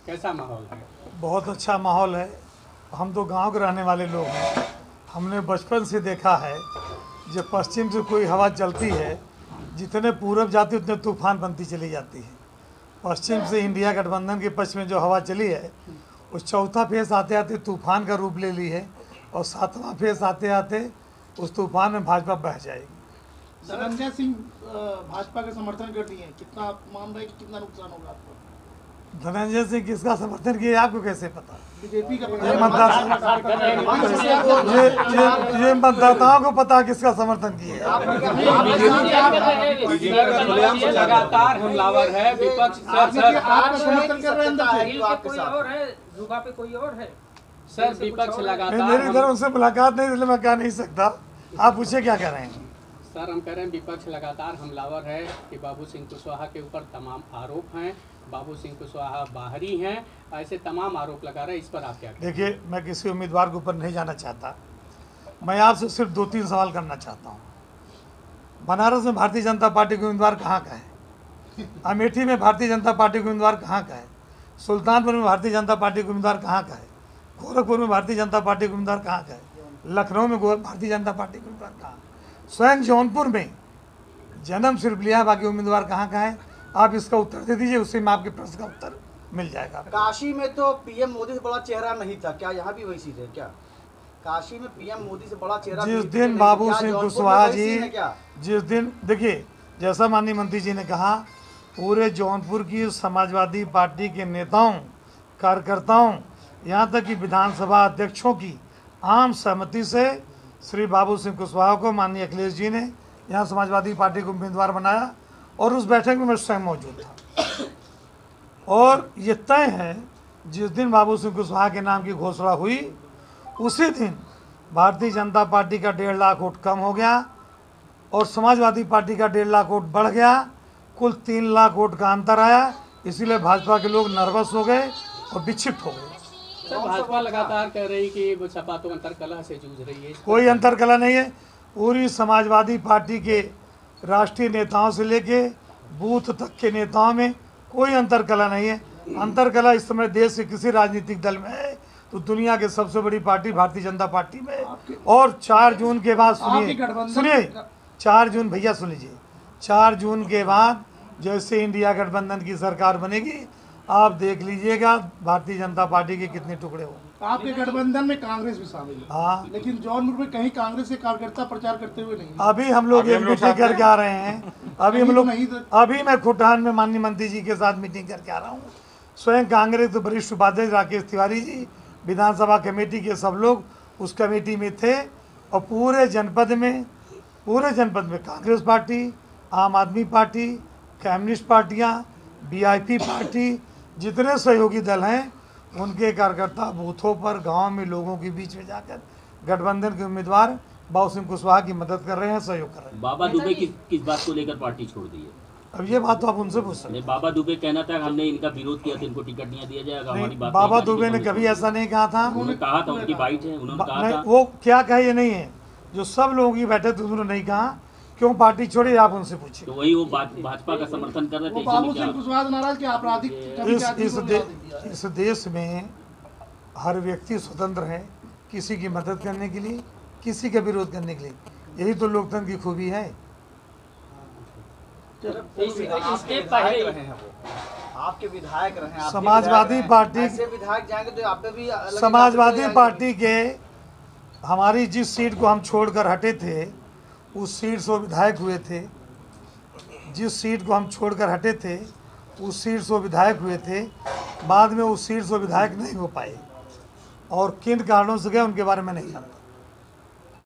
कैसा माहौल है? बहुत अच्छा माहौल है। हम तो गांव के रहने वाले लोग हैं। हमने बचपन से देखा है जब पश्चिम से कोई हवा चलती है, जितने पूरब जाती उतने तूफान बनती चली जाती है। पश्चिम से इंडिया गठबंधन के पश्चिम में जो हवा चली है, उस चौथा फेस आते आते तूफान का रूप ले ली है, और सातवां फेस आते आते उस तूफान में भाजपा बह जाएगी। धनंजय सिंह भाजपा का समर्थन कर दिए, कितना आप मान रहे हैं कि कितना नुकसान होगा आपको? धनंजय सिंह किसका समर्थन किया आपको कैसे पता? बीजेपी का ये मतदाताओं को पता किसका समर्थन किया। लगातार हमलावर है विपक्ष। आपका समर्थन कर रहे हैं, कोई और है, जुगा पे कोई और है सर विपक्ष लगातार। मेरी तरफ उनसे मुलाकात नहीं, इसलिए मैं कह नहीं सकता। आप पूछे क्या कह रहे हैं? सर हम कह रहे हैं विपक्ष लगातार हमलावर है कि बाबू सिंह कुशवाहा के ऊपर तमाम आरोप हैं, बाबू सिंह कुशवाहा बाहरी हैं, ऐसे तमाम आरोप लगा रहे हैं। इस पर आप क्या? देखिए, मैं किसी उम्मीदवार के ऊपर नहीं जाना चाहता। मैं आपसे सिर्फ 2-3 सवाल करना चाहता हूँ। बनारस में भारतीय जनता पार्टी के उम्मीदवार कहाँ का है? अमेठी में भारतीय जनता पार्टी के उम्मीदवार कहाँ का है? सुल्तानपुर में भारतीय जनता पार्टी के उम्मीदवार कहाँ का है? गोरखपुर में भारतीय जनता पार्टी के उम्मीदवार कहाँ का है? लखनऊ में भारतीय जनता पार्टी के उम्मीदवार कहाँ? स्वयं जौनपुर में जन्म सिर्फ लिया, बाकी उम्मीदवार कहाँ का है? आप इसका उत्तर दे दीजिए, उससे में आपके प्रश्न का उत्तर मिल जाएगा। काशी में तो पीएम मोदी से बड़ा चेहरा नहीं था, क्या यहाँ भी वही चीज है क्या? काशी में पीएम मोदी से बड़ा चेहरा जिस दिन बाबू सिंह कुशवाहा जी, जिस दिन देखिए, जैसा माननीय मंत्री जी ने कहा, पूरे जौनपुर की समाजवादी पार्टी के नेताओं, कार्यकर्ताओं, यहाँ तक कि विधानसभा अध्यक्षों की आम सहमति से श्री बाबू सिंह कुशवाहा को माननीय अखिलेश जी ने यहाँ समाजवादी पार्टी को उम्मीदवार बनाया, और उस बैठक में मैं स्वयं मौजूद था। और ये तय है, जिस दिन बाबू सिंह कुशवाहा के नाम की घोषणा हुई, उसी दिन भारतीय जनता पार्टी का 1.5 लाख वोट कम हो गया और समाजवादी पार्टी का 1.5 लाख वोट बढ़ गया। कुल 3 लाख वोट का अंतर आया। इसीलिए भाजपा के लोग नर्वस हो गए और विक्षिप्त हो गए। सर भाजपा लगातार कह रही कि वो सपा तो अंतरकलह से जूझ रही है। कोई अंतरकलह नहीं है। पूरी समाजवादी पार्टी के राष्ट्रीय नेताओं से लेके बूथ तक के नेताओं में कोई अंतरकलह नहीं है। अंतरकलह इस समय देश के किसी राजनीतिक दल में है तो दुनिया के सबसे बड़ी पार्टी भारतीय जनता पार्टी में। और 4 जून के बाद सुनिए 4 जून, भैया सुन लीजिए, 4 जून के बाद जैसे इंडिया गठबंधन की सरकार बनेगी, आप देख लीजिएगा भारतीय जनता पार्टी के कितने टुकड़े हो। आपके गठबंधन में कांग्रेस भी शामिल है। हाँ, लेकिन जौनपुर में कहीं कांग्रेस के कार्यकर्ता प्रचार करते हुए नहीं। अभी हम लोग एक मीटिंग करके आ रहे हैं। अभी मैं खुटान में माननीय मंत्री जी के साथ मीटिंग करके आ रहा हूँ। स्वयं कांग्रेस वरिष्ठ उपाध्यक्ष राकेश तिवारी जी, विधानसभा कमेटी के सब लोग उस कमेटी में थे। और पूरे जनपद में कांग्रेस पार्टी, आम आदमी पार्टी, कम्युनिस्ट पार्टियाँ, वीआईपी पार्टी, जितने सहयोगी दल हैं, उनके कार्यकर्ता बूथों पर गांव में लोगों के बीच में जाकर गठबंधन के उम्मीदवार बाबू सिंह कुशवाहा की मदद कर रहे हैं, सहयोग कर रहे हैं। बाबा दुबे किस बात को लेकर पार्टी छोड़ दी है? अब ये बात तो आप उनसे पूछ सकते हैं। बाबा दुबे कहना था हमने इनका विरोध किया था, इनको टिकट नहीं दिया जाएगा। हमारी बात बाबा दुबे ने कभी ऐसा नहीं कहा था। उन्होंने कहा था, उनकी बाइट है, उन्होंने कहा था। वो क्या कहा ये नहीं है, जो सब लोगों की बैठक उन्होंने नहीं कहा। क्यों पार्टी छोड़ी, आप उनसे पूछिए। तो वही वो भाजपा का समर्थन कर रहे थे। बाबू सिंह कुशवाहा नाराज कि आपराधिक इस देश में हर व्यक्ति स्वतंत्र है किसी की मदद करने के लिए, किसी का विरोध करने के लिए। यही तो लोकतंत्र की खूबी है। आपके विधायक रहे हैं, समाजवादी पार्टी, ऐसे विधायक जाएंगे तो आप पे भी समाजवादी पार्टी के हमारी जिस सीट को हम छोड़कर हटे थे, उस सीट से विधायक हुए थे। जिस सीट को हम छोड़कर हटे थे, उस सीट से विधायक हुए थे। बाद में उस सीट से विधायक नहीं हो पाए और किन कारणों से गए उनके बारे में नहीं जानता।